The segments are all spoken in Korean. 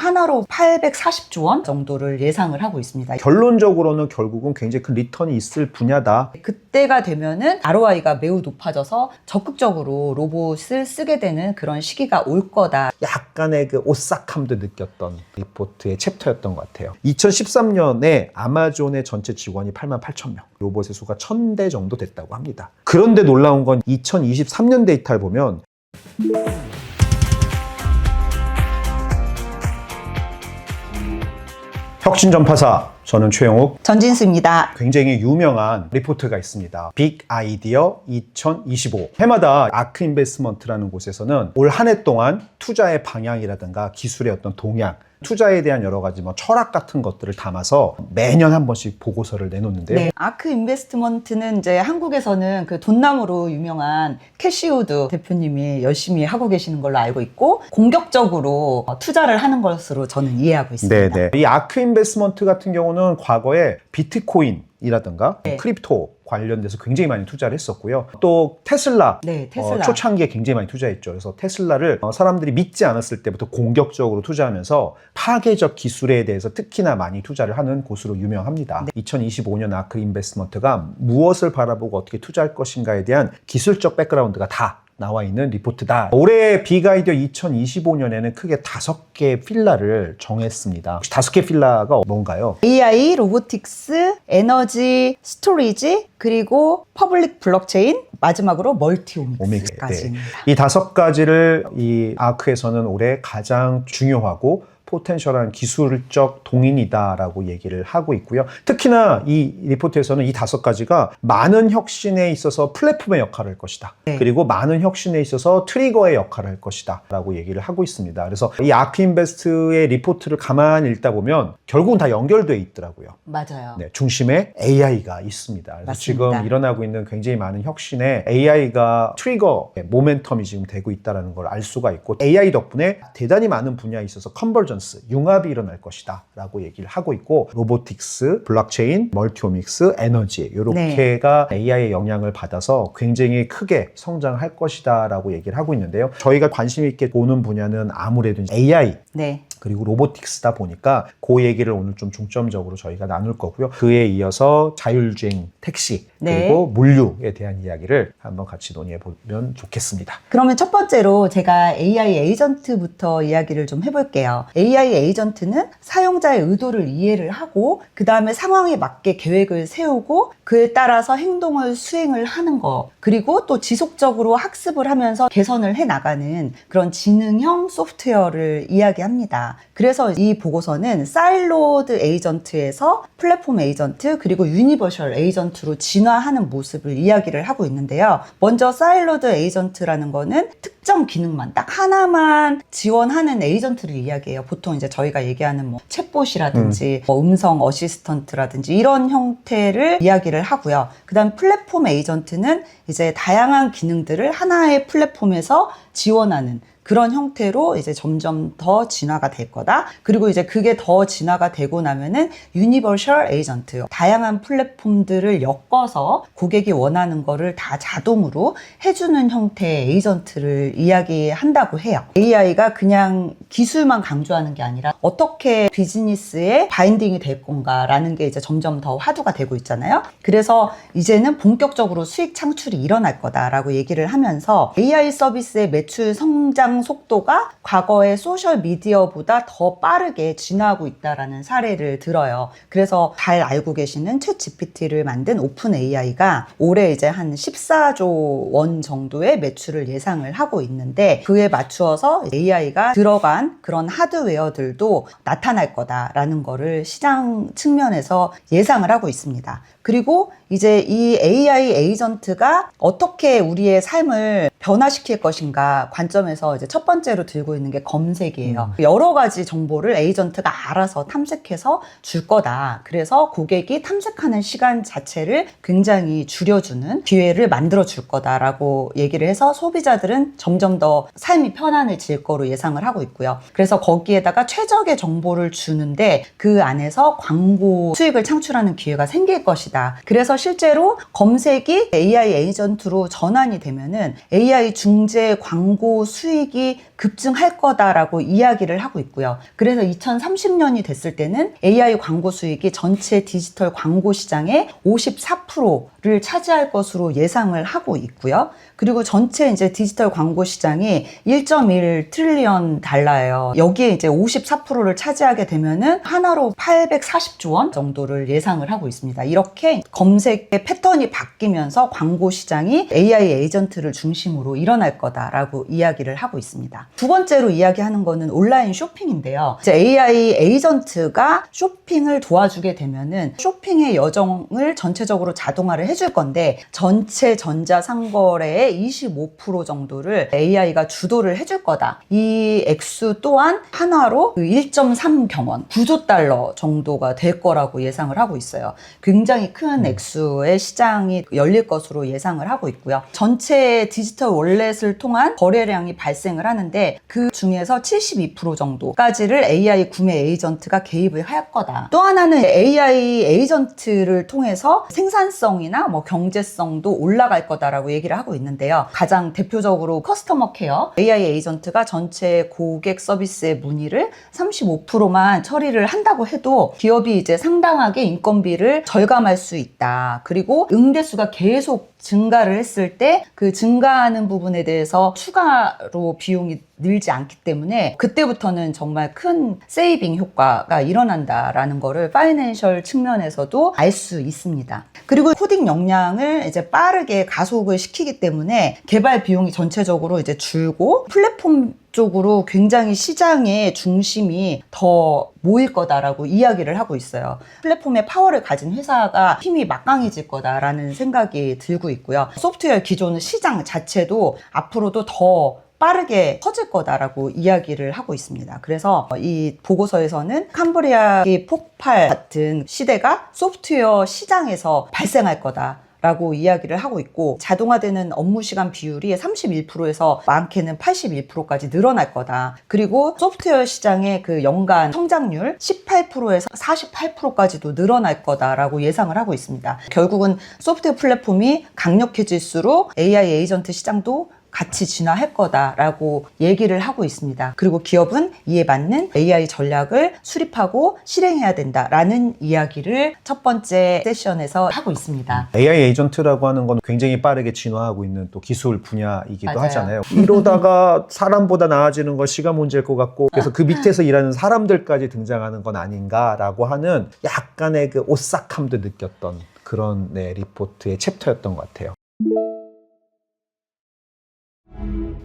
하나로 840조 원 정도를 예상을 하고 있습니다. 결론적으로는 결국은 굉장히 큰 리턴이 있을 분야다. 그때가 되면은 ROI가 매우 높아져서 적극적으로 로봇을 쓰게 되는 그런 시기가 올 거다. 약간의 그 오싹함도 느꼈던 리포트의 챕터였던 것 같아요. 2013년에 아마존의 전체 직원이 88,000명, 로봇의 수가 1,000대 정도 됐다고 합니다. 그런데 놀라운 건 2023년 데이터를 보면 혁신 전파사, 저는 최영욱, 전진수입니다. 굉장히 유명한 리포트가 있습니다. 빅 아이디어 2025. 해마다 아크 인베스트먼트라는 곳에서는 올 한 해 동안 투자의 방향이라든가 기술의 어떤 동향, 투자에 대한 여러 가지 철학 같은 것들을 담아서 매년 한 번씩 보고서를 내놓는데요. 네, 아크 인베스트먼트는 이제 한국에서는 그 돈나무로 유명한 캐시우드 대표님이 열심히 하고 계시는 걸로 알고 있고, 공격적으로 투자를 하는 것으로 저는 이해하고 있습니다. 네네. 이 아크 인베스트먼트 같은 경우는 과거에 비트코인이라든가 네. 크립토 관련돼서 굉장히 많이 투자를 했었고요. 또 테슬라, 네, 테슬라. 초창기에 굉장히 많이 투자했죠. 그래서 테슬라를 사람들이 믿지 않았을 때부터 공격적으로 투자하면서 파괴적 기술에 대해서 특히나 많이 투자를 하는 곳으로 유명합니다. 네. 2025년 아크 인베스트먼트가 무엇을 바라보고 어떻게 투자할 것인가에 대한 기술적 백그라운드가 다 나와 있는 리포트다. 올해 빅 아이디어 2025년에는 크게 5개 필라를 정했습니다. 5개 필라가 뭔가요? AI, 로보틱스, 에너지, 스토리지, 그리고 퍼블릭 블록체인, 마지막으로 멀티오믹스까지입니다. 이 5가지를 이 아크에서는 올해 가장 중요하고 포텐셜한 기술적 동인이다라고 얘기를 하고 있고요. 특히나 이 리포트에서는 이 5가지가 많은 혁신에 있어서 플랫폼의 역할을 할 것이다. 네. 그리고 많은 혁신에 있어서 트리거의 역할을 할 것이다 라고 얘기를 하고 있습니다. 그래서 이 아크인베스트의 리포트를 가만히 읽다 보면 결국은 다 연결되어 있더라고요. 맞아요. 네, 중심에 AI가 있습니다. 그래서 맞습니다. 지금 일어나고 있는 굉장히 많은 혁신에 AI가 트리거, 모멘텀이 지금 되고 있다는 걸 알 수가 있고, AI 덕분에 대단히 많은 분야에 있어서 컨버전스, 융합이 일어날 것이다 라고 얘기를 하고 있고, 로보틱스, 블록체인, 멀티오믹스, 에너지 이렇게가 AI의 영향을 받아서 굉장히 크게 성장할 것이다 라고 얘기를 하고 있는데요. 저희가 관심 있게 보는 분야는 아무래도 AI 네. 그리고 로보틱스다 보니까 그 얘기를 오늘 좀 중점적으로 저희가 나눌 거고요. 그에 이어서 자율주행 택시 그리고 물류에 대한 이야기를 한번 같이 논의해 보면 좋겠습니다. 그러면 첫 번째로 제가 AI 에이전트부터 이야기를 좀 해볼게요. AI 에이전트는 사용자의 의도를 이해를 하고 그 다음에 상황에 맞게 계획을 세우고 그에 따라서 행동을 수행을 하는 거, 그리고 또 지속적으로 학습을 하면서 개선을 해나가는 그런 지능형 소프트웨어를 이야기합니다. 그래서 이 보고서는 사일로드 에이전트에서 플랫폼 에이전트 그리고 유니버셜 에이전트로 진화하는 모습을 이야기를 하고 있는데요. 먼저 사일로드 에이전트라는 거는 특정 기능만 딱 하나만 지원하는 에이전트를 이야기해요. 보통 이제 저희가 얘기하는 챗봇이라든지 음성 어시스턴트라든지 이런 형태를 이야기를 하고요. 그다음 플랫폼 에이전트는 이제 다양한 기능들을 하나의 플랫폼에서 지원하는 그런 형태로 이제 점점 더 진화가 될 거다. 그리고 이제 그게 더 진화가 되고 나면은 유니버셜 에이전트, 다양한 플랫폼들을 엮어서 고객이 원하는 거를 다 자동으로 해주는 형태의 에이전트를 이야기한다고 해요. AI가 그냥 기술만 강조하는 게 아니라 어떻게 비즈니스에 바인딩이 될 건가라는 게 이제 점점 더 화두가 되고 있잖아요. 그래서 이제는 본격적으로 수익 창출이 일어날 거다라고 얘기를 하면서 AI 서비스의 매출 성장 속도가 과거의 소셜 미디어보다 더 빠르게 진화하고 있다라는 사례를 들어요. 그래서 잘 알고 계시는 챗 GPT를 만든 오픈 AI가 올해 이제 한 14조 원 정도의 매출을 예상을 하고 있는데, 그에 맞추어서 AI가 들어간 그런 하드웨어들도 나타날 거다라는 거를 시장 측면에서 예상을 하고 있습니다. 그리고 이제 이 AI 에이전트가 어떻게 우리의 삶을 변화시킬 것인가 관점에서 이제 첫 번째로 들고 있는 게 검색이에요. 여러 가지 정보를 에이전트가 알아서 탐색해서 줄 거다. 그래서 고객이 탐색하는 시간 자체를 굉장히 줄여주는 기회를 만들어 줄 거다라고 얘기를 해서 소비자들은 점점 더 삶이 편안해질 거로 예상을 하고 있고요. 그래서 거기에다가 최적의 정보를 주는데 그 안에서 광고 수익을 창출하는 기회가 생길 것이다. 그래서 실제로 검색이 AI 에이전트로 전환이 되면은 AI 중재 광고 수익이 급증할 거다라고 이야기를 하고 있고요. 그래서 2030년이 됐을 때는 AI 광고 수익이 전체 디지털 광고 시장의 54%를 차지할 것으로 예상을 하고 있고요. 그리고 전체 이제 디지털 광고 시장이 1.1 트릴리언 달러예요. 여기에 이제 54%를 차지하게 되면은 하나로 840조 원 정도를 예상을 하고 있습니다. 이렇게 검색의 패턴이 바뀌면서 광고 시장이 AI 에이전트를 중심으로 일어날 거다라고 이야기를 하고 있습니다. 두 번째로 이야기하는 거는 온라인 쇼핑인데요. 이제 AI 에이전트가 쇼핑을 도와주게 되면은 쇼핑의 여정을 전체적으로 자동화를 해줄 건데 전체 전자상거래의 25% 정도를 AI가 주도를 해줄 거다. 이 액수 또한 한화로 1.3경원, 9조 달러 정도가 될 거라고 예상을 하고 있어요. 굉장히 큰 액수의 시장이 열릴 것으로 예상을 하고 있고요. 전체 디지털 월렛을 통한 거래량이 발생을 하는데 그 중에서 72% 정도까지를 AI 구매 에이전트가 개입을 할 거다. 또 하나는 AI 에이전트를 통해서 생산성이나 뭐 경제성도 올라갈 거다라고 얘기를 하고 있는데요. 가장 대표적으로 커스터머 케어 AI 에이전트가 전체 고객 서비스의 문의를 35%만 처리를 한다고 해도 기업이 이제 상당하게 인건비를 절감할 수 있다. 그리고 응대수가 계속 증가를 했을 때 그 증가하는 부분에 대해서 추가로 비용이 늘지 않기 때문에 그때부터는 정말 큰 세이빙 효과가 일어난다라는 거를 파이낸셜 측면에서도 알 수 있습니다. 그리고 코딩 역량을 이제 빠르게 가속을 시키기 때문에 개발 비용이 전체적으로 이제 줄고 플랫폼 쪽으로 굉장히 시장의 중심이 더 모일 거다라고 이야기를 하고 있어요. 플랫폼의 파워를 가진 회사가 힘이 막강해질 거다라는 생각이 들고 있고요. 소프트웨어 기존 시장 자체도 앞으로도 더 빠르게 커질 거다라고 이야기를 하고 있습니다. 그래서 이 보고서에서는 캄브리아의 폭발 같은 시대가 소프트웨어 시장에서 발생할 거다 라고 이야기를 하고 있고 자동화되는 업무 시간 비율이 31%에서 많게는 81%까지 늘어날 거다. 그리고 소프트웨어 시장의 그 연간 성장률 18%에서 48%까지도 늘어날 거다라고 예상을 하고 있습니다. 결국은 소프트웨어 플랫폼이 강력해질수록 AI 에이전트 시장도 같이 진화할 거다라고 얘기를 하고 있습니다. 그리고 기업은 이에 맞는 AI 전략을 수립하고 실행해야 된다라는 이야기를 첫 번째 세션에서 하고 있습니다. AI 에이전트라고 하는 건 굉장히 빠르게 진화하고 있는 또 기술 분야이기도 맞아요. 하잖아요. 이러다가 사람보다 나아지는 건 시간 문제일 것 같고 그래서 그 밑에서 일하는 사람들까지 등장하는 건 아닌가라고 하는 약간의 그 오싹함도 느꼈던 그런 리포트의 챕터였던 것 같아요.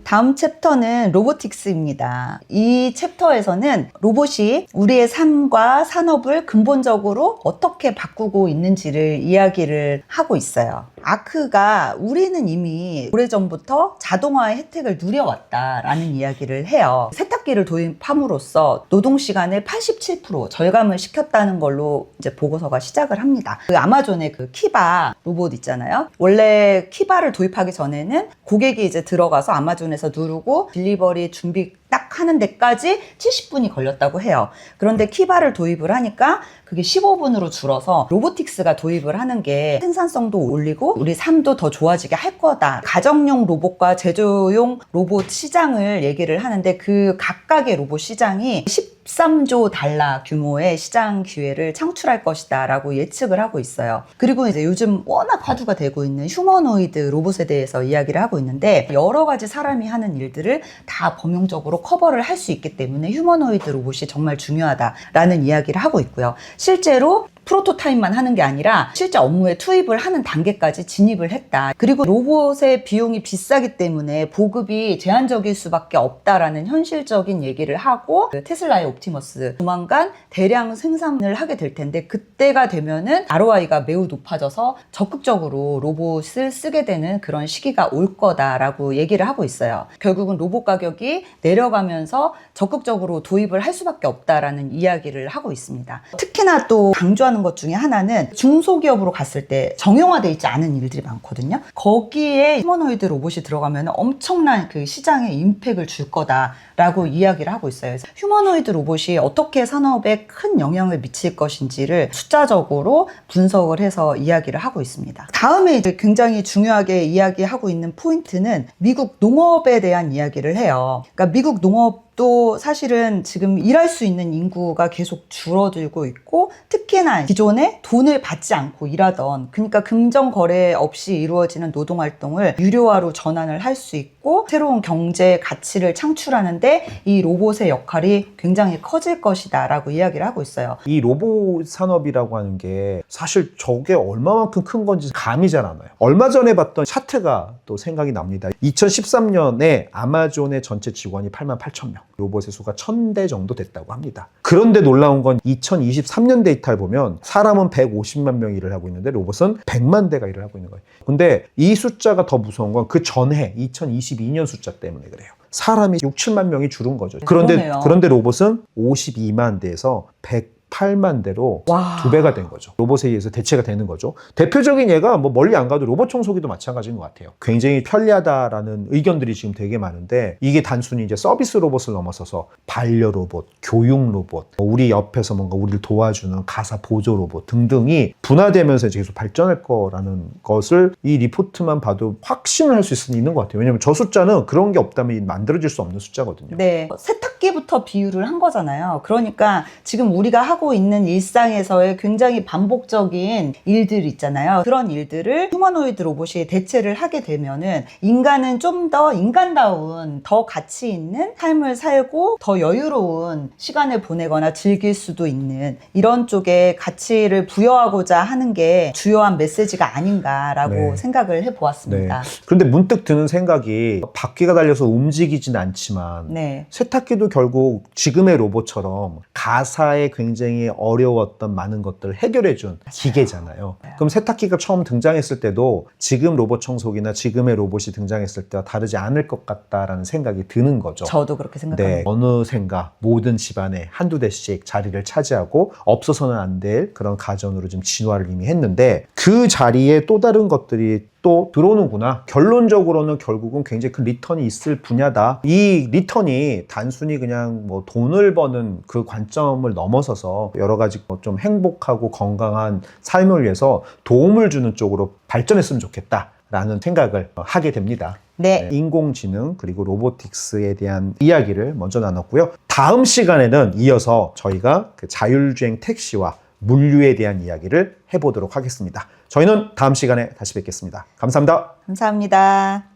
다음 챕터는 로보틱스입니다. 이 챕터에서는 로봇이 우리의 삶과 산업을 근본적으로 어떻게 바꾸고 있는지를 이야기를 하고 있어요. 아크가 우리는 이미 오래전부터 자동화의 혜택을 누려왔다라는 이야기를 해요. 세탁기를 도입함으로써 노동시간을 87% 절감을 시켰다는 걸로 이제 보고서가 시작을 합니다. 그 아마존의 그 키바 로봇 있잖아요. 원래 키바를 도입하기 전에는 고객이 이제 들어가서 아마존에서 누르고 딜리버리 준비 딱 하는 데까지 70분이 걸렸다고 해요. 그런데 키바를 도입을 하니까 그게 15분으로 줄어서 로보틱스가 도입을 하는 게 생산성도 올리고 우리 삶도 더 좋아지게 할 거다. 가정용 로봇과 제조용 로봇 시장을 얘기를 하는데 그 각각의 로봇 시장이 13조 달러 규모의 시장 기회를 창출할 것이다 라고 예측을 하고 있어요. 그리고 이제 요즘 워낙 화두가 되고 있는 휴머노이드 로봇에 대해서 이야기를 하고 있는데 여러 가지 사람이 하는 일들을 다 범용적으로 커버를 할 수 있기 때문에 휴머노이드 로봇이 정말 중요하다라는 이야기를 하고 있고요. 실제로 프로토타입만 하는 게 아니라 실제 업무에 투입을 하는 단계까지 진입을 했다. 그리고 로봇의 비용이 비싸기 때문에 보급이 제한적일 수밖에 없다라는 현실적인 얘기를 하고 테슬라의 옵티머스 조만간 대량 생산을 하게 될 텐데 그때가 되면은 ROI가 매우 높아져서 적극적으로 로봇을 쓰게 되는 그런 시기가 올 거다라고 얘기를 하고 있어요. 결국은 로봇 가격이 내려가면서 적극적으로 도입을 할 수밖에 없다라는 이야기를 하고 있습니다. 특히 특히나 또 강조하는 것 중에 하나는 중소기업으로 갔을 때 정형화되어 있지 않은 일들이 많거든요. 거기에 휴머노이드 로봇이 들어가면 엄청난 그 시장에 임팩을 줄 거다라고 이야기를 하고 있어요. 그래서 휴머노이드 로봇이 어떻게 산업에 큰 영향을 미칠 것인지를 숫자적으로 분석을 해서 이야기를 하고 있습니다. 다음에 이제 굉장히 중요하게 이야기하고 있는 포인트는 미국 농업에 대한 이야기를 해요. 그러니까 미국 농업도 사실은 지금 일할 수 있는 인구가 계속 줄어들고 있고, 특히나 기존에 돈을 받지 않고 일하던, 그러니까 금전 거래 없이 이루어지는 노동 활동을 유료화로 전환을 할 수 있고 새로운 경제 가치를 창출하는데 이 로봇의 역할이 굉장히 커질 것이다 라고 이야기를 하고 있어요. 이 로봇 산업이라고 하는 게 사실 저게 얼마만큼 큰 건지 감이 잘 안 와요. 얼마 전에 봤던 차트가 또 생각이 납니다. 2013년에 아마존의 전체 직원이 88,000명, 로봇의 수가 1000대 정도 됐다고 합니다. 그런데 놀라운 건 2023년 데이터를 보면 사람은 150만 명이 일을 하고 있는데 로봇은 100만 대가 일을 하고 있는 거예요. 근데 이 숫자가 더 무서운 건 그 전해 2022년 숫자 때문에 그래요. 사람이 6, 7만 명이 줄은 거죠. 그런데 로봇은 52만 대에서 108만 대로 와. 2배가 된 거죠. 로봇에 의해서 대체가 되는 거죠. 대표적인 예가 뭐 멀리 안 가도 로봇 청소기도 마찬가지인 것 같아요. 굉장히 편리하다라는 의견들이 지금 되게 많은데, 이게 단순히 이제 서비스 로봇을 넘어서서 반려 로봇, 교육 로봇, 우리 옆에서 뭔가 우리를 도와주는 가사 보조 로봇 등등이 분화되면서 이제 계속 발전할 거라는 것을 이 리포트만 봐도 확신을 할 수 있는 것 같아요. 왜냐면 저 숫자는 그런 게 없다면 만들어질 수 없는 숫자거든요. 네. 세탁기부터 비유를 한 거잖아요. 그러니까 지금 우리가 하고 있는 일상에서의 굉장히 반복적인 일들 있잖아요. 그런 일들을 휴머노이드 로봇이 대체를 하게 되면은 인간은 좀 더 인간다운, 더 가치 있는 삶을 살고 더 여유로운 시간을 보내거나 즐길 수도 있는 이런 쪽에 가치를 부여하고자 하는 게 주요한 메시지가 아닌가라고 네. 생각을 해보았습니다. 그런데 문득 드는 생각이, 바퀴가 달려서 움직이진 않지만 네. 세탁기도 결국 지금의 로봇처럼 가사에 굉장히 어려웠던 많은 것들을 해결해준 기계잖아요. 그럼 세탁기가 처음 등장했을 때도 지금 로봇 청소기나 지금의 로봇이 등장했을 때와 다르지 않을 것 같다라는 생각이 드는 거죠. 저도 그렇게 생각합니다. 네, 어느샌가 모든 집안에 한두 대씩 자리를 차지하고 없어서는 안 될 그런 가전으로 좀 진화를 이미 했는데, 그 자리에 또 다른 것들이 또 들어오는구나. 결론적으로는 결국은 굉장히 큰 리턴이 있을 분야다. 이 리턴이 단순히 그냥 뭐 돈을 버는 그 관점을 넘어서서 여러 가지 좀 행복하고 건강한 삶을 위해서 도움을 주는 쪽으로 발전했으면 좋겠다라는 생각을 하게 됩니다. 네. 인공지능 그리고 로보틱스에 대한 이야기를 먼저 나눴고요. 다음 시간에는 이어서 저희가 그 자율주행 택시와 물류에 대한 이야기를 해보도록 하겠습니다. 저희는 다음 시간에 다시 뵙겠습니다. 감사합니다. 감사합니다.